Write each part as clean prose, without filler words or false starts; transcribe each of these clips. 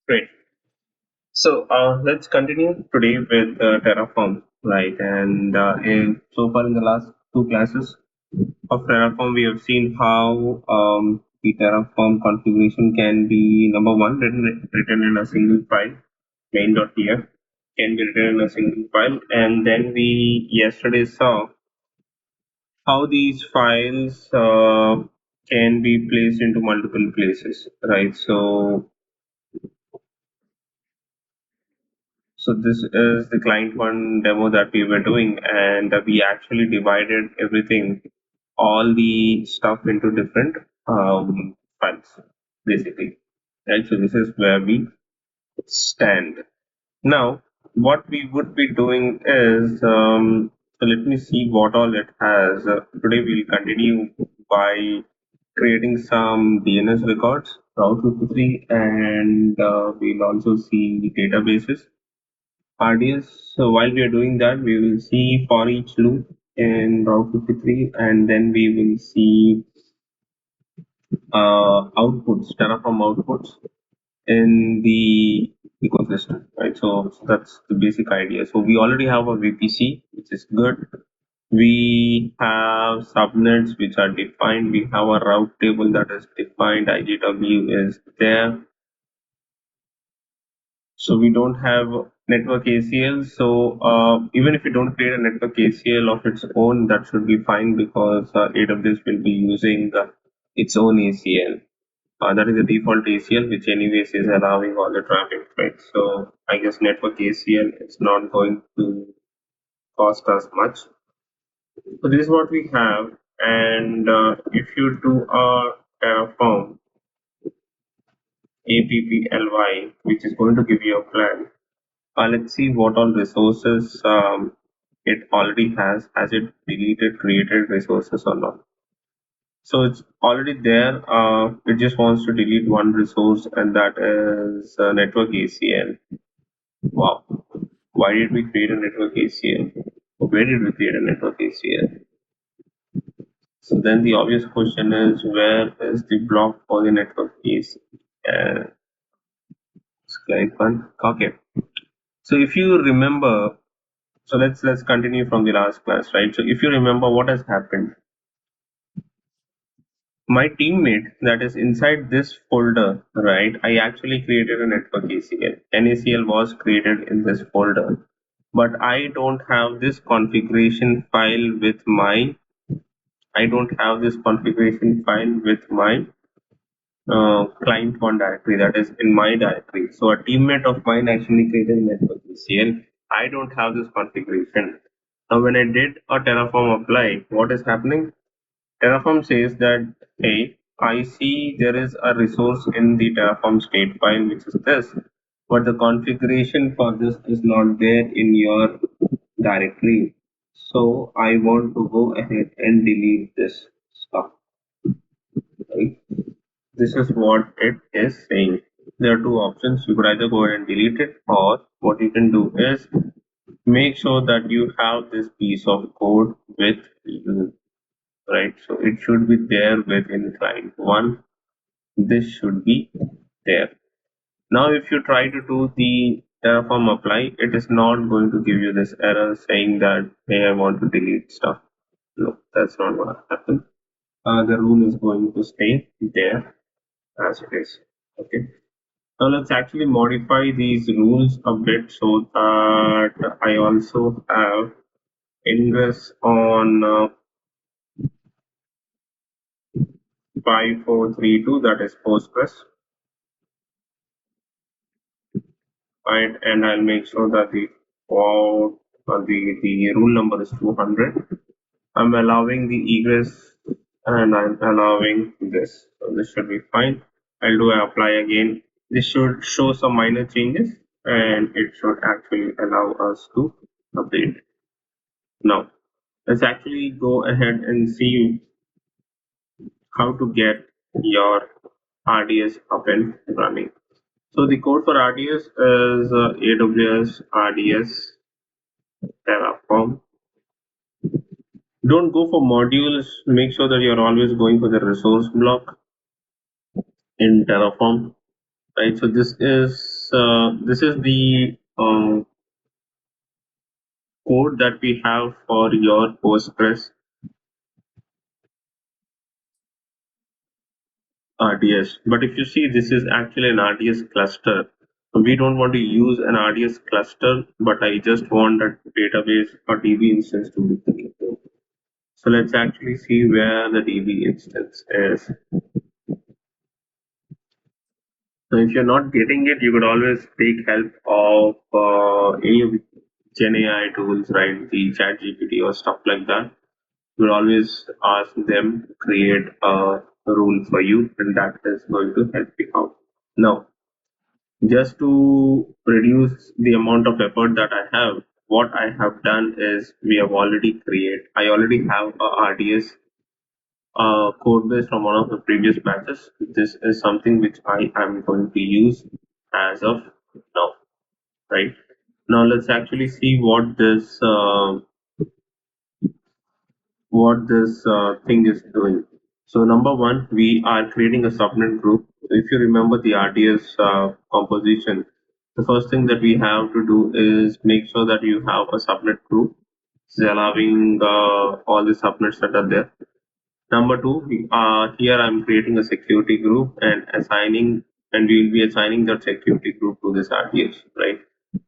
Great. So let's continue today with Terraform, right? And so far in the last two classes of Terraform, we have seen how the Terraform configuration can be number one written in a single file, main.tf can be written in a single file, and then we yesterday saw how these files can be placed into multiple places, right? So this is the client one demo that we were doing, and we actually divided everything, all the stuff into different files, basically. Right. So this is where we stand now. What we would be doing is, so let me see what all it has. Today we'll continue by creating some DNS records, Route 53, and we'll also see databases RDS. So while we are doing that, we will see for each loop in Route 53, and then we will see outputs, Terraform outputs in the ecosystem, right? So that's the basic idea. So we already have a VPC, which is good. We have subnets which are defined. We have a route table that is defined. IGW is there. So we don't have network ACL. So even if you don't create a network ACL of its own, that should be fine because AWS will be using its own ACL. That is the default ACL, which anyways is allowing all the traffic, right? So I guess network ACL is not going to cost us much. So this is what we have, and if you do a Terraform apply, which is going to give you a plan. Let's see what all resources it already has. Has it deleted, created resources or not? So it's already there. It just wants to delete one resource, and that is network ACL. Wow. Why did we create a network ACL? Where did we create a network ACL? So then the obvious question is, where is the block for the network ACL? Client one. Okay. So if you remember, so let's continue from the last class, right? So if you remember what has happened, my teammate that is inside this folder, right? I actually created a network ACL. NACL was created in this folder, but I don't have this configuration file with my. I don't have this configuration file with my client one directory that is in my directory. So a teammate of mine actually created a network ACL. I don't have this configuration. Now when I did a Terraform apply, what is happening? Terraform says that, hey, I see there is a resource in the Terraform state file, which is this, but the configuration for this is not there in your directory. So I want to go ahead and delete this stuff. Right? This is what it is saying. There are two options. You could either go ahead and delete it, or what you can do is make sure that you have this piece of code with you, right? So it should be there within client one. This should be there. Now, if you try to do the Terraform apply, it is not going to give you this error saying that, hey, I want to delete stuff. No, that's not going to happen. The rule is going to stay there as it is. Okay. Now let's actually modify these rules a bit so that I also have ingress on 5432, that is Postgres, right? And I'll make sure that the port the rule number is 200. I'm allowing the egress and I'm allowing this. So this should be fine. I'll do apply again. This should show some minor changes and it should actually allow us to update. Now, let's actually go ahead and see how to get your RDS up and running. So the code for RDS is AWS RDS Terraform. Don't go for modules. Make sure that you're always going for the resource block in Terraform. right? So this is the code that we have for your Postgres RDS. But if you see, this is actually an RDS cluster. We don't want to use an RDS cluster, but I just want a database or DB instance to be created. So let's actually see where the DB instance is. So if you're not getting it, you could always take help of any of the Gen AI tools, right? The Chat GPT or stuff like that. You would always ask them to create a rule for you, and that is going to help you out. Now, just to reduce the amount of effort that I have, what I have done is I already have a RDS code base from one of the previous batches. This is something which I am going to use as of now, right? Now let's actually see what this thing is doing. So number one, we are creating a subnet group. If you remember the RDS composition, the first thing that we have to do is make sure that you have a subnet group, allowing all the subnets that are there. Number two, here I'm creating a security group and we will be assigning that security group to this RDS, right?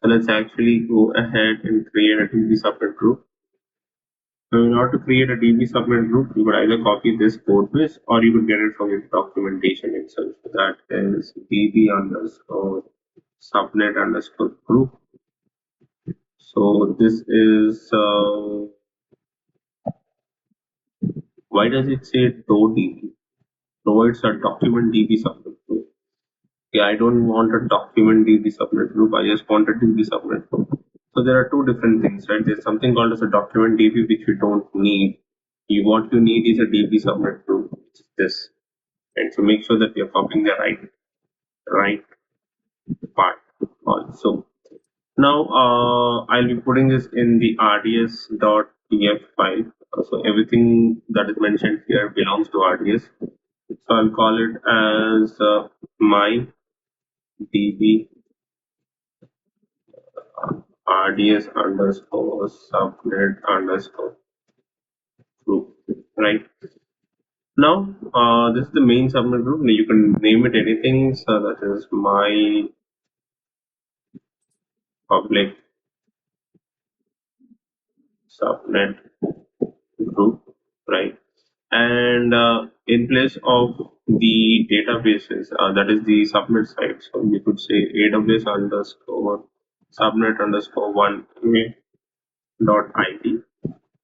So let's actually go ahead and create a DB subnet group. So in order to create a DB subnet group, you could either copy this code base or you could get it from your documentation itself. So that is DB underscore subnet underscore group. So this is why does it say DB? Provides a document DB subnet group. Yeah, I don't want a document DB subnet group. I just want a DB subnet group. So there are two different things, right? There's something called as a document DB which we don't need. What you need is a DB subnet group, which is this. And so make sure that you're copying the right part also. Now I'll be putting this in the rds.tf file. So everything that is mentioned here belongs to RDS. So I'll call it as my db rds underscore subnet underscore group. Right now, this is the main subnet group. You can name it anything. So that is my public subnet group, right? And in place of the databases, that is the subnet side. So you could say AWS underscore subnet underscore one dot IT,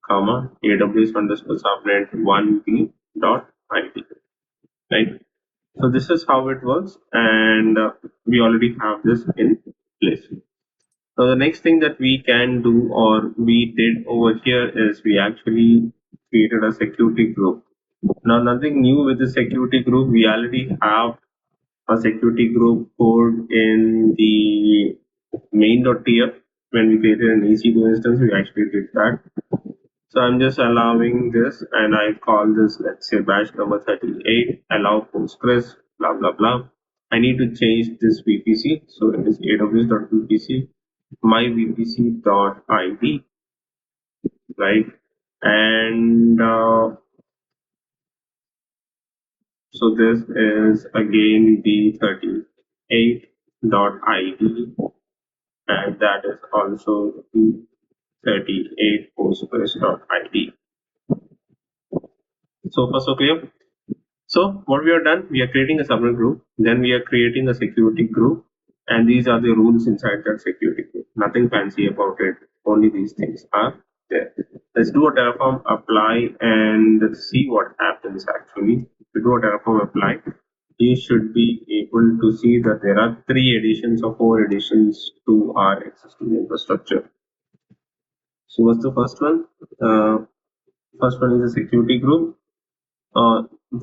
comma AWS underscore subnet one B dot IT, right? So this is how it works, and we already have this in place. So the next thing that we can do or we did over here is we actually created a security group. Now nothing new with the security group. We already have a security group code in the main.tf. When we created an EC2 instance, we actually did that. So I'm just allowing this and I call this, let's say batch number 38, allow Postgres, blah, blah, blah. I need to change this VPC. So it is aws.vpc, my vpc.id, right? And so this is again the38.id and that is also the 38 postgres.id. So far so clear? So what we have done, we are creating a subnet group, then we are creating a security group, and these are the rules inside that security group. Nothing fancy about it. Only these things are there. Let's do a Terraform apply and let's see what happens actually. If we do a Terraform apply, you should be able to see that there are 3 additions or 4 additions to our existing infrastructure. So what's the first one? First one is a security group.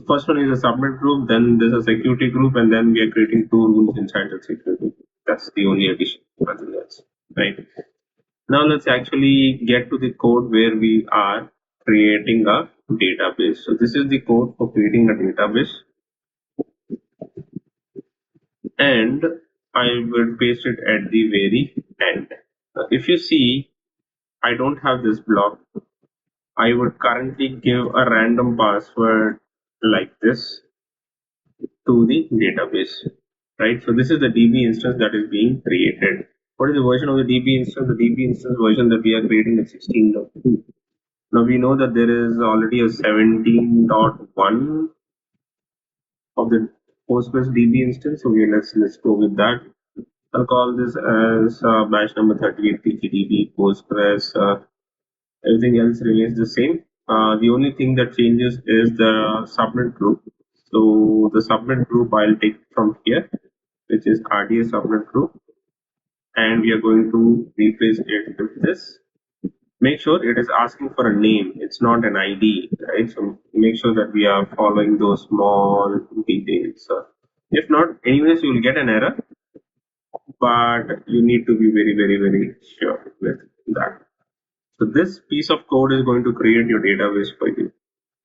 First one is a subnet group, then there's a security group, and then we are creating 2 rules inside the security group. That's the only addition, nothing else, right? Now let's actually get to the code where we are creating a database. So this is the code for creating a database. and I will paste it at the very end. If you see, I don't have this block. I would currently give a random password like this to the database, right? So this is the DB instance that is being created. What is the version of the DB instance? The DB instance version that we are creating is 16.2. Now we know that there is already a 17.1 of the Postgres DB instance. So let's go with that. I'll call this as batch number 38 PGDB Postgres. Everything else remains the same. The only thing that changes is the subnet group. So the subnet group I'll take from here, which is RDS subnet group, and we are going to replace it with this. Make sure it is asking for a name. It's not an ID, right? So make sure that we are following those small details. If not, anyways, you will get an error, but you need to be very, very, very sure with that. So this piece of code is going to create your database for you.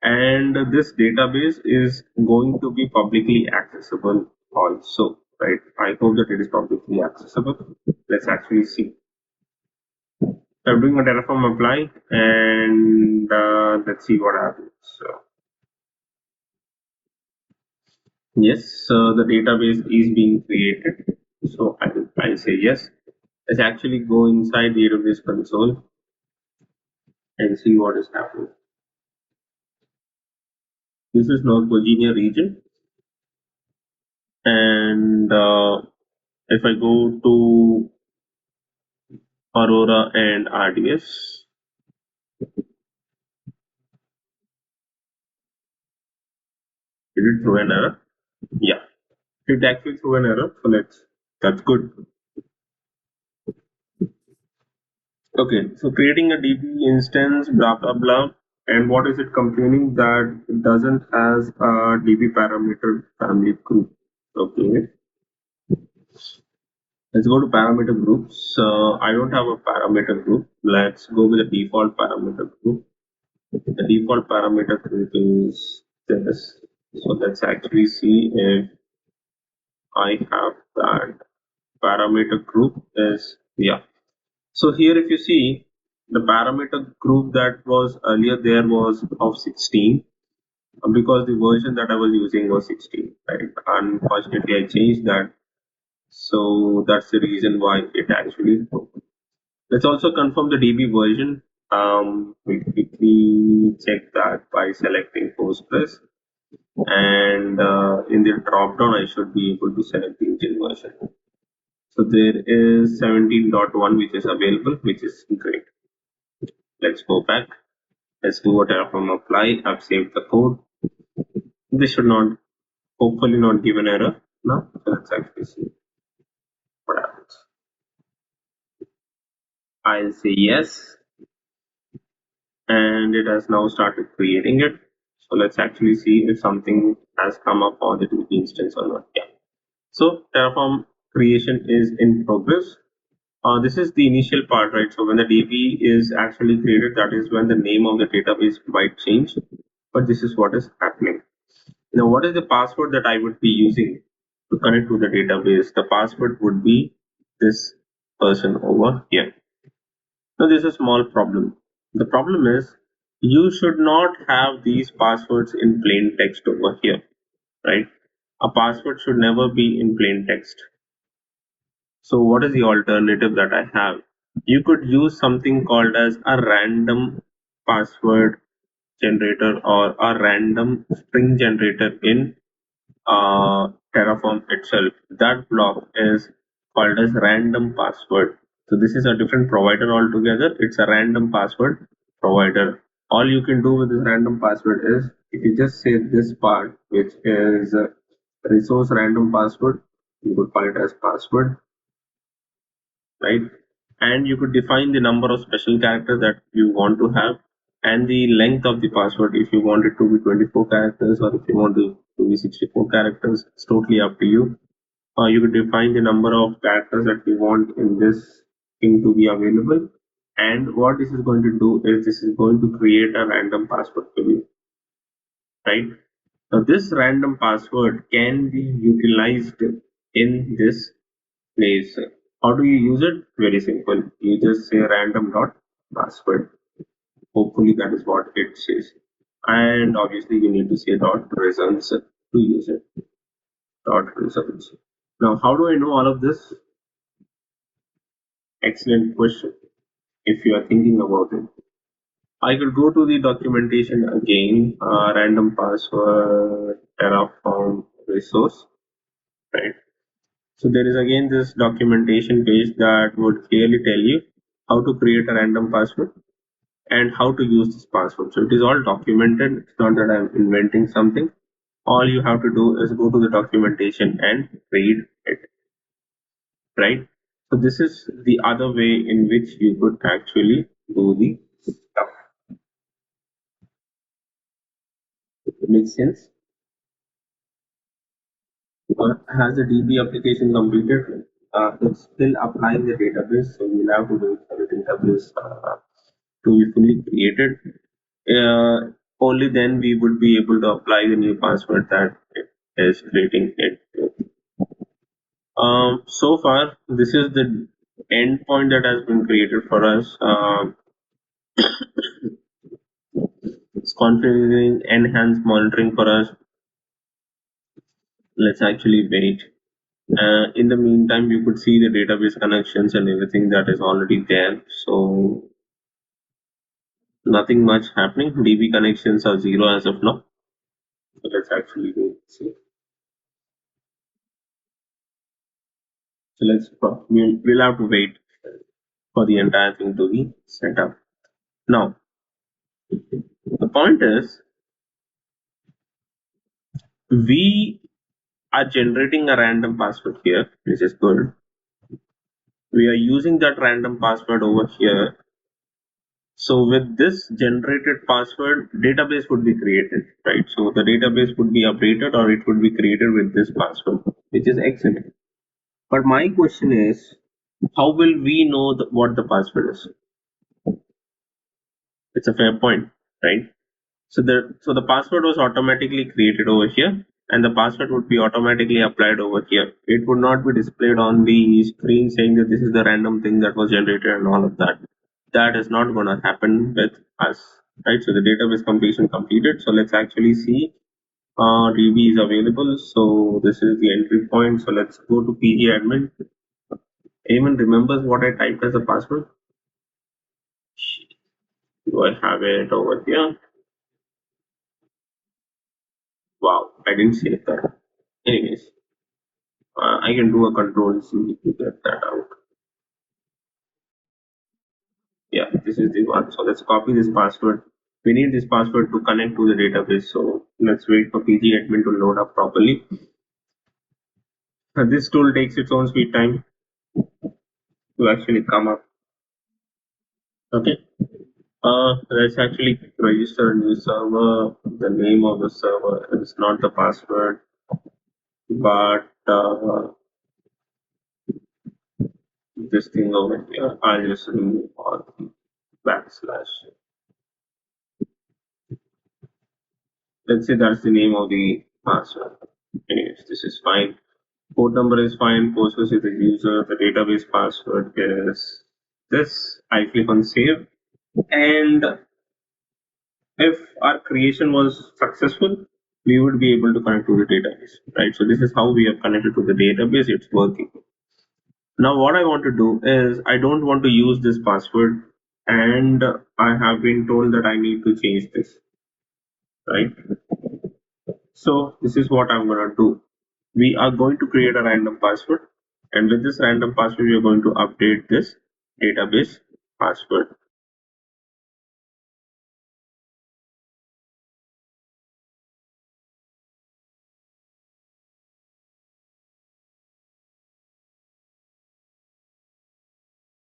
And this database is going to be publicly accessible also, right? I hope that it is publicly accessible. Let's actually see. So I'm doing a Terraform apply and let's see what happens. So, yes, the database is being created. So I say yes. Let's actually go inside the AWS console and see what is happening. This is North Virginia region, and if I go to Aurora and RDS, did it throw an error? Yeah, it actually threw an error. So that's good. Okay, so creating a DB instance, blah blah blah, and what is it complaining that it doesn't has a DB parameter family group? Okay, let's go to parameter groups. I don't have a parameter group. Let's go with the default parameter group. The default parameter group is this. So let's actually see if I have that parameter group is, yeah. So here if you see the parameter group that was earlier there was of 16 because the version that I was using was 16, right? Unfortunately I changed that. So that's the reason why it actually broke. Let's also confirm the DB version. We quickly check that by selecting Postgres, and in the drop down I should be able to select the engine version. So there is 17.1 which is available, which is great. Let's go back. Let's do a Terraform apply. I've saved the code. This should not, hopefully not give an error now. So let's actually see what happens. I'll say yes, and it has now started creating it. So let's actually see if something has come up on the DB instance or not. Yeah. So Terraform creation is in progress. This is the initial part, right? So when the DB is actually created, that is when the name of the database might change. But this is what is happening. Now, what is the password that I would be using to connect to the database? The password would be this person over here. Now, there's a small problem. The problem is you should not have these passwords in plain text over here, right? A password should never be in plain text. So what is the alternative that I have? You could use something called as a random password generator or a random string generator in Terraform itself. That block is called as random password. So this is a different provider altogether. It's a random password provider. All you can do with this random password is if you just say this part, which is resource random password, you could call it as password, right? And you could define the number of special characters that you want to have and the length of the password. If you want it to be 24 characters or if you want to be 64 characters, it's totally up to you. You could define the number of characters that you want in this thing to be available. And what this is going to do is this is going to create a random password for you, right? Now this random password can be utilized in this place. How do you use it? Very simple. You just say random dot password. Hopefully that is what it says. And obviously you need to say dot results to use it. Dot results. Now, how do I know all of this? Excellent question. If you are thinking about it, I could go to the documentation again, random password, Terraform resource, right? So there is again this documentation page that would clearly tell you how to create a random password and how to use this password. So it is all documented. It's not that I'm inventing something. All you have to do is go to the documentation and read it, right? So this is the other way in which you could actually do the stuff. It makes sense. Has the DB application completed? It's still applying the database, so we'll have to wait for the database to be fully created. Only then we would be able to apply the new password that it is creating it. So far, this is the endpoint that has been created for us. It's configuring enhanced monitoring for us. Let's actually wait. In the meantime, you could see the database connections and everything that is already there. So nothing much happening. DB connections are zero as of now. So let's actually wait. See. So we'll have to wait for the entire thing to be set up. Now, the point is we are generating a random password here, which is good. We are using that random password over here. So with this generated password, database would be created, right? So the database would be updated or it would be created with this password, which is excellent. But my question is, how will we know what the password is? It's a fair point, right? So the password was automatically created over here, and the password would be automatically applied over here. It would not be displayed on the screen saying that this is the random thing that was generated and all of that. That is not going to happen with us, right? So the database completion completed. So let's actually see. DB is available. So this is the entry point. So let's go to PG admin. Anyone remembers what I typed as a password? Do I have it over here? Wow, I didn't save that. Anyways, I can do a control C to get that out. Yeah, this is the one. So let's copy this password. We need this password to connect to the database. So let's wait for PG admin to load up properly. This tool takes its own sweet time to actually come up. Okay. Let's actually register a new server. The name of the server is not the password, but this thing over here. I'll just remove all the backslash. Let's say that's the name of the password. Anyways, this is fine. Port number is fine. Postgres is the user. The database password is this. I click on save. And if our creation was successful, we would be able to connect to the database, right? So this is how we have connected to the database. It's working. Now what I want to do is I don't want to use this password, and I have been told that I need to change this, right? So this is what I'm going to do. We are going to create a random password, and with this random password, we are going to update this database password.